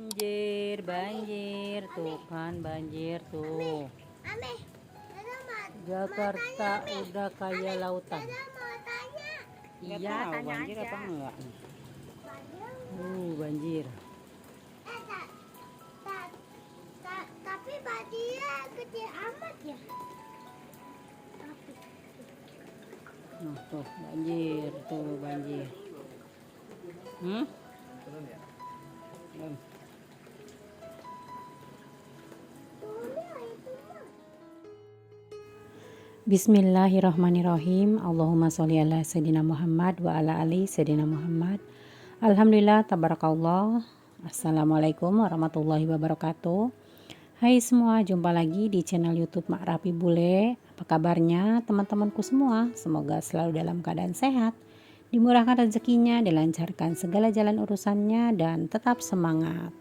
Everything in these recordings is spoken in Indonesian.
Banjir, banjir, tuh kan banjir tuh. Ame, Jakarta udah kayak lautan. mau tanya. Iya, tahu banjir apa enggak? Banjir. Tapi banjirnya gede amat ya. Nah, tuh banjir, tuh banjir. Hmm? Belum. Bismillahirrahmanirrahim. Allahumma sholli ala sayyidina Muhammad wa ala ali sayyidina Muhammad. Alhamdulillah, tabarakallah. Assalamualaikum warahmatullahi wabarakatuh. Hai semua, jumpa lagi di channel YouTube Mak Rapi Bule. Apa kabarnya teman-temanku semua? Semoga selalu dalam keadaan sehat, dimurahkan rezekinya, dilancarkan segala jalan urusannya, dan tetap semangat.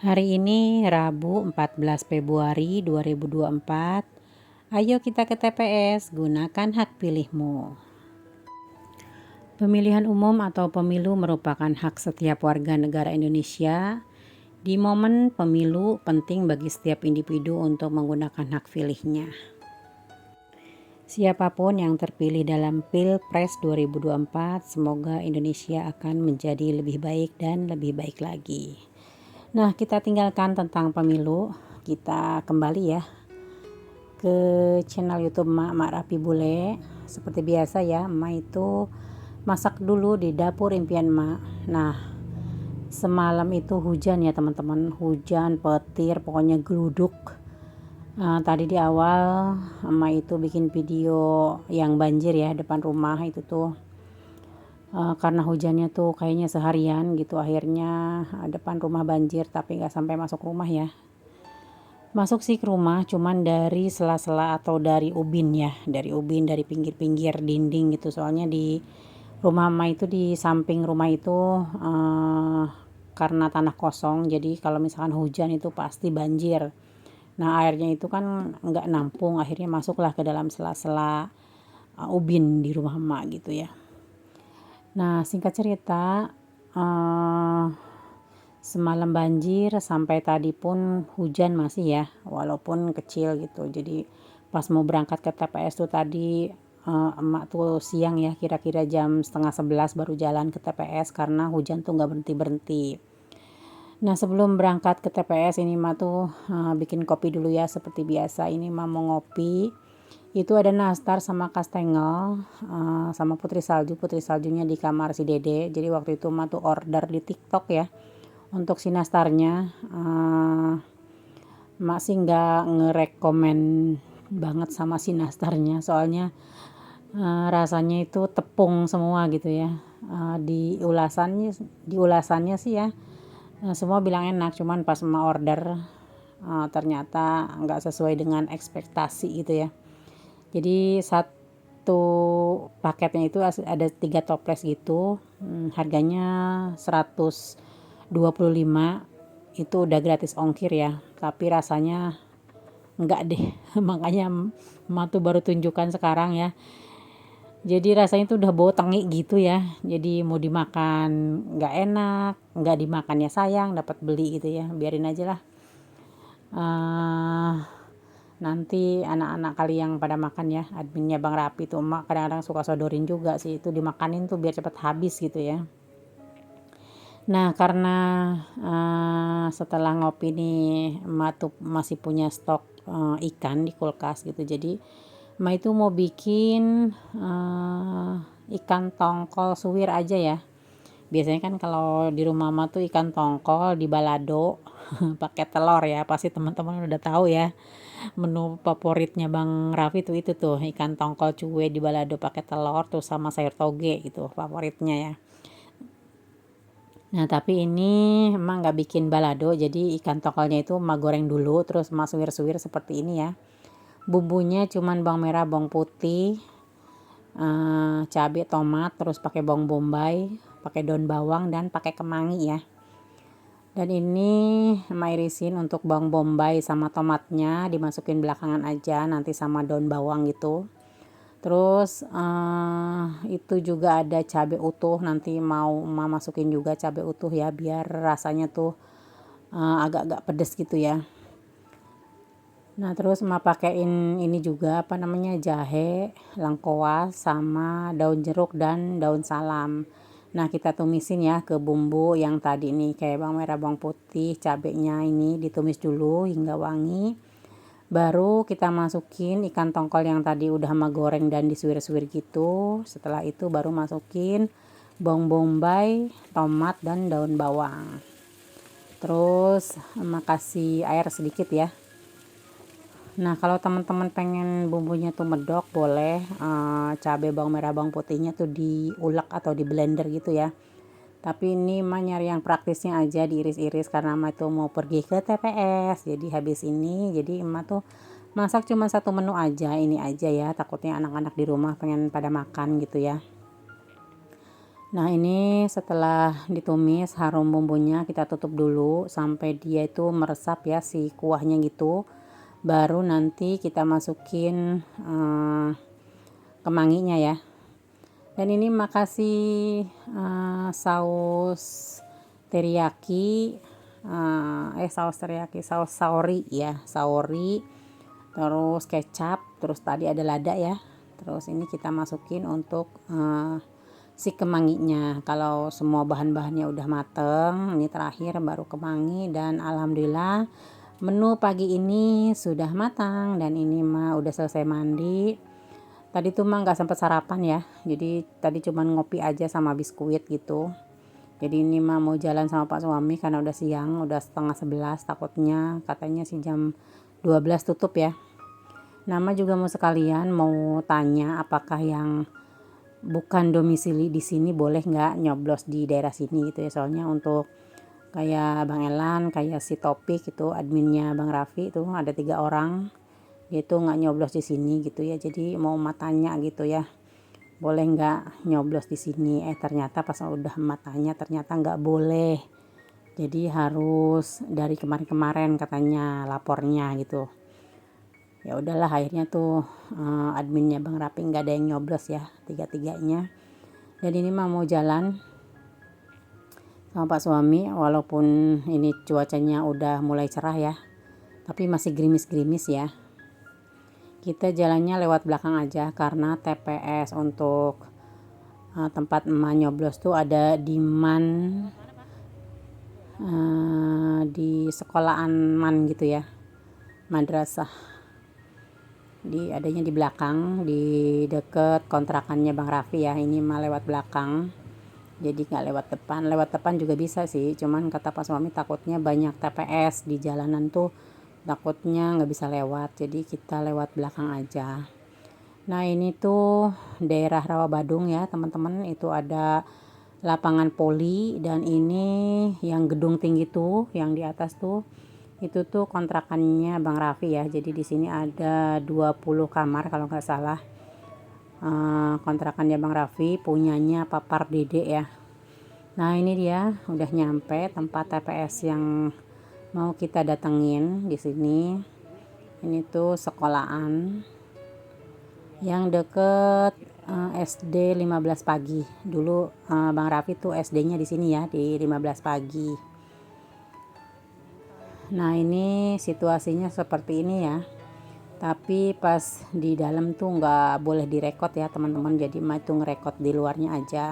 Hari ini Rabu 14 Februari 2024. Ayo kita ke TPS, gunakan hak pilihmu. Pemilihan umum atau pemilu merupakan hak setiap warga negara Indonesia. Di momen pemilu penting bagi setiap individu untuk menggunakan hak pilihnya. Siapapun yang terpilih dalam Pilpres 2024, semoga Indonesia akan menjadi lebih baik dan lebih baik lagi. Nah, kita tinggalkan tentang pemilu, kita kembali ya ke channel YouTube Mak Rapi Bule. Seperti biasa ya, Mak itu masak dulu di dapur impian Mak. Nah, semalam itu hujan ya teman-teman, hujan petir, pokoknya geluduk. Tadi di awal Mak itu bikin video yang banjir ya depan rumah itu tuh. Karena hujannya tuh kayaknya seharian gitu, akhirnya depan rumah banjir, tapi nggak sampai masuk rumah ya. Masuk sih ke rumah, cuman dari sela-sela atau dari ubin ya, dari ubin, dari pinggir-pinggir dinding gitu. Soalnya di rumah Mama itu, di samping rumah itu karena tanah kosong, jadi kalau misalkan hujan itu pasti banjir. Nah, airnya itu kan nggak nampung, akhirnya masuklah ke dalam sela-sela ubin di rumah Mama gitu ya. Nah, singkat cerita, semalam banjir, sampai tadi pun hujan masih ya, walaupun kecil gitu. Jadi pas mau berangkat ke TPS tuh tadi emak tuh siang ya, kira-kira jam 10:30 baru jalan ke TPS karena hujan tuh nggak berhenti-berhenti. Nah, sebelum berangkat ke TPS ini emak tuh bikin kopi dulu ya seperti biasa. Ini emak mau ngopi. Itu ada nastar sama kastengel sama putri salju. Putri saljunya di kamar si Dede. Jadi waktu itu emak tuh order di TikTok ya. Untuk si nastarnya, Mak sih nggak ngerekomen banget sama si nastarnya, soalnya rasanya itu tepung semua gitu ya. Di ulasannya sih ya, semua bilang enak, cuman pas Mak order ternyata nggak sesuai dengan ekspektasi gitu ya. Jadi satu paketnya itu ada 3 toples gitu, harganya 125, itu udah gratis ongkir ya, tapi rasanya enggak deh. Makanya emak tuh baru tunjukkan sekarang ya. Jadi rasanya tuh udah bau tengi gitu ya, jadi mau dimakan nggak enak, nggak dimakannya sayang, dapat beli gitu ya, biarin aja lah. Nanti anak-anak kali yang pada makan ya, adminnya Bang Rapi tuh emak kadang-kadang suka sodorin juga sih, itu dimakanin tuh biar cepet habis gitu ya. Nah, karena setelah ngopi nih emak tuh masih punya stok ikan di kulkas gitu, jadi emak itu mau bikin ikan tongkol suwir aja ya. Biasanya kan kalau di rumah emak tuh ikan tongkol di balado pakai telur ya, pasti teman-teman udah tahu ya. Menu favoritnya Bang Raffi tuh itu tuh ikan tongkol cuwe di balado pakai telur tuh sama sayur toge gitu favoritnya ya. Nah, tapi ini emang nggak bikin balado, jadi ikan tongkolnya itu emak goreng dulu, terus emak suwir-suwir seperti ini ya. Bumbunya cuman bawang merah, bawang putih, cabai, tomat, terus pakai bawang bombay, pakai daun bawang, dan pakai kemangi ya. Dan ini emak irisin untuk bawang bombay sama tomatnya, dimasukin belakangan aja nanti sama daun bawang gitu. Terus itu juga ada cabai utuh, nanti mau emak masukin juga cabai utuh ya, biar rasanya tuh agak-agak pedes gitu ya. Nah terus emak pakein ini juga apa namanya, jahe, lengkoas, sama daun jeruk dan daun salam. Nah kita tumisin ya ke bumbu yang tadi nih, kayak bawang merah, bawang putih, cabenya ini ditumis dulu hingga wangi. Baru kita masukin ikan tongkol yang tadi udah emak goreng dan disuir-suir gitu. Setelah itu baru masukin bawang bombay, tomat, dan daun bawang. Terus emak kasih air sedikit ya. Nah kalau teman-teman pengen bumbunya tuh medok, boleh cabai, bawang merah, bawang putihnya tuh diulek atau di blender gitu ya. Tapi ini mah nyari yang praktisnya aja, diiris-iris karena emak tuh mau pergi ke TPS. Jadi habis ini jadi emak tuh masak cuma satu menu aja, ini aja ya, takutnya anak-anak di rumah pengen pada makan gitu ya. Nah ini setelah ditumis harum bumbunya, kita tutup dulu sampai dia itu meresap ya si kuahnya gitu. Baru nanti kita masukin kemanginya ya. Dan ini makasih saus teriyaki, saus teriyaki, saus saori ya, saori, terus kecap, terus tadi ada lada ya. Terus ini kita masukin untuk si kemanginya. Kalau semua bahan-bahannya udah mateng, ini terakhir baru kemangi. Dan alhamdulillah menu pagi ini sudah matang, dan ini mah udah selesai mandi. Tadi tuh mah nggak sempet sarapan ya, jadi tadi cuman ngopi aja sama biskuit gitu. Jadi ini mah mau jalan sama Pak suami karena udah siang, udah setengah 11, takutnya katanya sih jam 12 tutup ya. Nama juga mau sekalian mau tanya apakah yang bukan domisili di sini boleh nggak nyoblos di daerah sini gitu ya, soalnya untuk kayak Bang Elan, kayak si Topik itu adminnya Bang Raffi itu ada 3 orang, dia tuh nggak nyoblos di sini gitu ya. Jadi mau matanya gitu ya, boleh nggak nyoblos di sini. Ternyata pas udah matanya ternyata nggak boleh, jadi harus dari kemarin-kemarin katanya lapornya gitu. Ya udahlah akhirnya tuh adminnya Bang Rapi nggak ada yang nyoblos ya, tiga-tiganya. Dan ini mah mau jalan sama Pak suami, walaupun ini cuacanya udah mulai cerah ya, tapi masih gerimis-gerimis ya. Kita jalannya lewat belakang aja karena TPS untuk tempat emak nyoblos tuh ada di di sekolahan man gitu ya, madrasah, adanya di belakang, di deket kontrakannya Bang Raffi ya. Ini mah lewat belakang, jadi nggak lewat depan juga bisa sih, cuman kata Pak suami takutnya banyak TPS di jalanan tuh, takutnya nggak bisa lewat, jadi kita lewat belakang aja. Nah ini tuh daerah Rawabadung ya teman-teman, itu ada lapangan poli, dan ini yang gedung tinggi tuh yang di atas tuh itu tuh kontrakannya Bang Raffi ya. Jadi di sini ada 20 kamar kalau nggak salah. Kontrakannya Bang Raffi punyanya Papar Dede ya. Nah ini dia udah nyampe tempat TPS yang mau kita datengin di sini. Ini tuh sekolahan yang deket SD 15 pagi. Dulu Bang Raffi tuh SD-nya di sini ya, di 15 pagi. Nah ini situasinya seperti ini ya. Tapi pas di dalam tuh nggak boleh direkod ya teman-teman, jadi mah itu ngerekod di luarnya aja.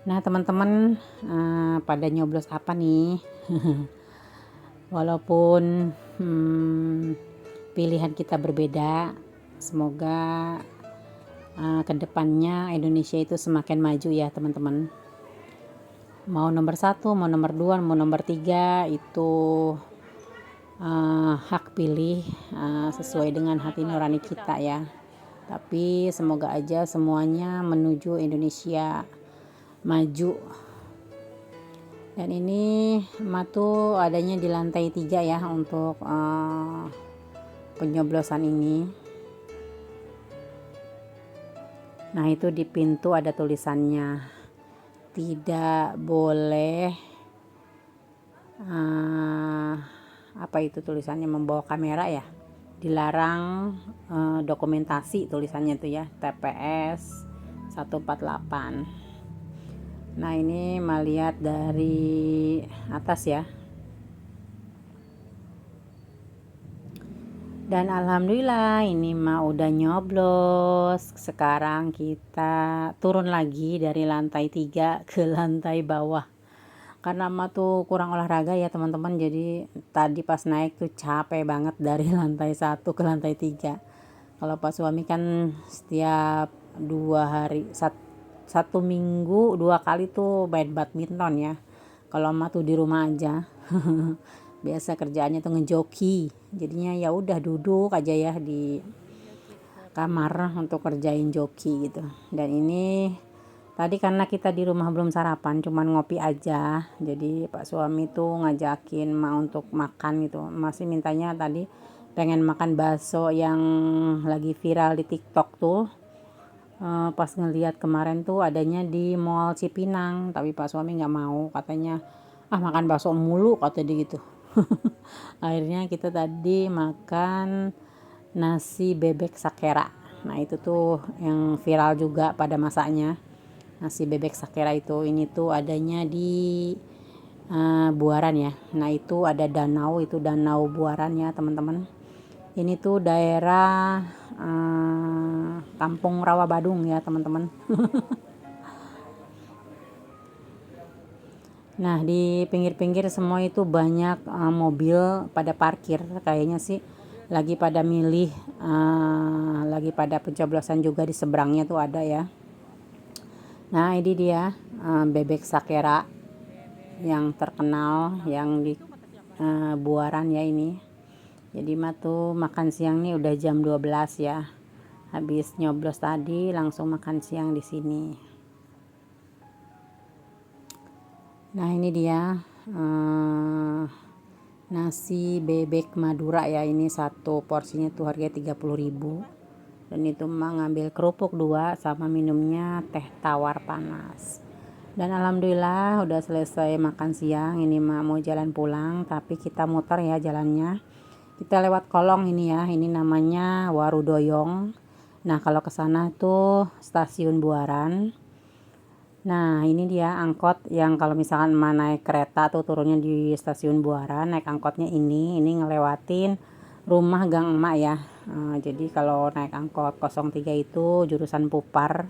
Nah teman-teman pada nyoblos apa nih? Walaupun pilihan kita berbeda, semoga kedepannya Indonesia itu semakin maju ya teman-teman. Mau nomor 1, mau nomor 2, mau nomor 3 itu hak pilih sesuai dengan hati nurani kita ya. Tapi semoga aja semuanya menuju Indonesia maju. Dan ini emak tuh adanya di lantai 3 ya untuk penyoblosan ini. Nah itu di pintu ada tulisannya, tidak boleh apa itu tulisannya, membawa kamera ya dilarang dokumentasi tulisannya itu ya, TPS 148. Nah ini melihat dari atas ya. Dan alhamdulillah ini mah udah nyoblos. Sekarang kita turun lagi dari lantai 3 ke lantai bawah. Karena mah tuh kurang olahraga ya teman-teman. Jadi tadi pas naik tuh capek banget dari lantai 1 ke lantai 3. Kalau pas suami kan setiap 2 hari, satu minggu 2 kali tuh main badminton ya. Kalau mah tuh di rumah aja. Biasa kerjaannya tuh ngejoki, jadinya ya udah duduk aja ya di kamar untuk kerjain joki gitu. Dan ini tadi karena kita di rumah belum sarapan, cuman ngopi aja, jadi pak suami tuh ngajakin ma untuk makan gitu. Masih mintanya tadi pengen makan bakso yang lagi viral di TikTok tuh. Pas ngeliat kemarin tuh adanya di Mall Cipinang, tapi pak suami nggak mau, katanya makan bakso mulu kata dia gitu. Akhirnya kita tadi makan nasi bebek sakera. Nah itu tuh yang viral juga pada masanya, nasi bebek sakera itu. Ini tuh adanya di Buaran ya. Nah itu ada danau, itu danau Buaran ya teman-teman. Ini tuh daerah Kampung Rawa Badung ya teman-teman. Nah di pinggir-pinggir semua itu banyak mobil pada parkir, kayaknya sih lagi pada milih, lagi pada pencoblosan juga di seberangnya tuh ada ya. Nah ini dia bebek sakera yang terkenal yang di Buaran ya ini. Jadi mah tuh makan siang nih udah jam 12 ya. Habis nyoblos tadi langsung makan siang di sini. Nah ini dia nasi bebek Madura ya, ini satu porsinya tuh harganya 30.000. Dan itu mah ngambil kerupuk 2 sama minumnya teh tawar panas. Dan alhamdulillah udah selesai makan siang. Ini mah mau jalan pulang tapi kita muter ya jalannya. Kita lewat kolong ini ya, ini namanya Warudoyong. Nah kalau ke sana tuh stasiun Buaran. Nah ini dia angkot yang kalau misalkan emak naik kereta tuh turunnya di stasiun Buaran, naik angkotnya ini ngelewatin rumah gang emak ya. Jadi kalau naik angkot 03 itu jurusan Pupar.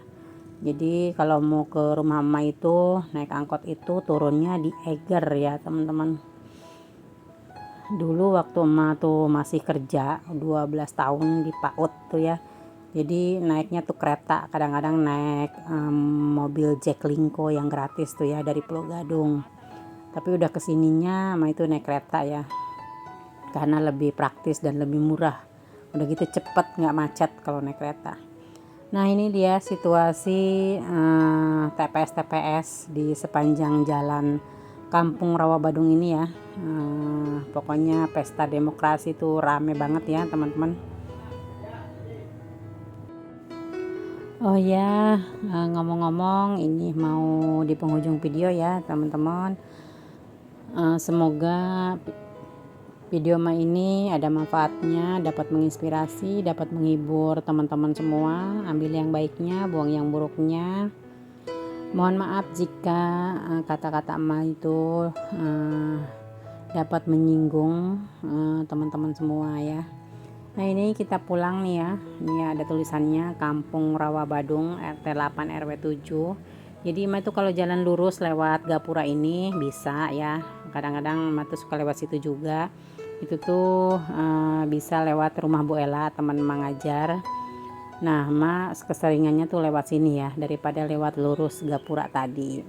Jadi kalau mau ke rumah emak itu naik angkot itu turunnya di Eger ya teman-teman. Dulu waktu emak tuh masih kerja 12 tahun di PAUD tuh ya. Jadi naiknya tuh kereta, kadang-kadang naik mobil Jaklingko yang gratis tuh ya dari Pulau Gadung. Tapi udah kesininya mah itu naik kereta ya, karena lebih praktis dan lebih murah. Udah gitu cepet, nggak macet kalau naik kereta. Nah ini dia situasi TPS-TPS di sepanjang jalan Kampung Rawa Badung ini ya. Pokoknya pesta demokrasi tuh rame banget ya teman-teman. Oh ya, ngomong-ngomong ini mau di penghujung video ya teman-teman. Semoga video ini ada manfaatnya, dapat menginspirasi, dapat menghibur teman-teman semua. Ambil yang baiknya, buang yang buruknya. Mohon maaf jika kata-kata emak itu dapat menyinggung teman-teman semua ya. Nah ini kita pulang nih ya. Ini ada tulisannya Kampung Rawa Badung RT 8 RW 7. Jadi emak itu kalau jalan lurus lewat Gapura ini bisa ya. Kadang-kadang emak tuh suka lewat situ juga. Itu tuh bisa lewat rumah Bu Ella, teman emak ngajar. Nah emak keseringannya tuh lewat sini ya, daripada lewat lurus Gapura tadi.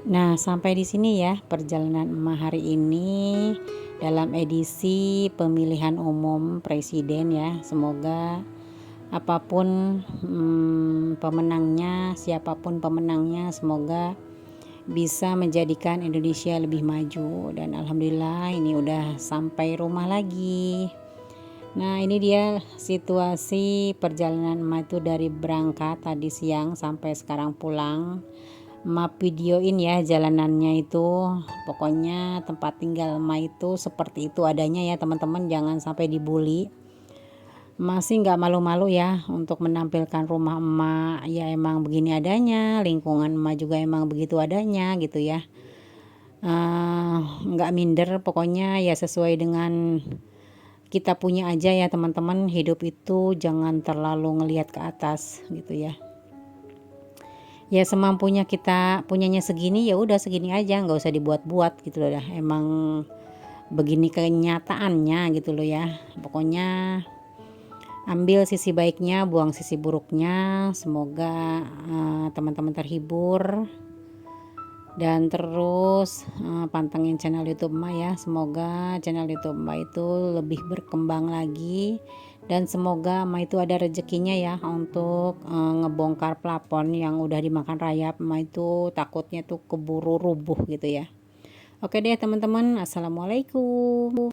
Nah sampai di sini ya perjalanan emak hari ini dalam edisi pemilihan umum presiden ya. Semoga apapun pemenangnya, siapapun pemenangnya, semoga bisa menjadikan Indonesia lebih maju. Dan alhamdulillah ini udah sampai rumah lagi. Nah ini dia situasi perjalanan emak itu dari berangkat tadi siang sampai sekarang pulang. Emak videoin ya jalanannya itu. Pokoknya tempat tinggal emak itu seperti itu adanya ya teman-teman, jangan sampai dibully. masih nggak malu-malu ya untuk menampilkan rumah emak. Ya emang begini adanya, lingkungan emak juga emang begitu adanya gitu ya. Nggak minder, pokoknya ya sesuai dengan kita punya aja ya teman-teman. Hidup itu jangan terlalu ngelihat ke atas gitu ya. Ya semampunya kita punyanya segini, ya udah segini aja, nggak usah dibuat-buat gitu loh ya. Emang begini kenyataannya gitu loh ya. Pokoknya ambil sisi baiknya, buang sisi buruknya. Semoga teman-teman terhibur, dan terus pantengin channel YouTube Emak ya. Semoga channel YouTube Emak itu lebih berkembang lagi, dan semoga Emak itu ada rezekinya ya untuk ngebongkar plafon yang udah dimakan rayap. Emak itu takutnya tuh keburu rubuh gitu ya. Oke deh teman-teman, assalamualaikum.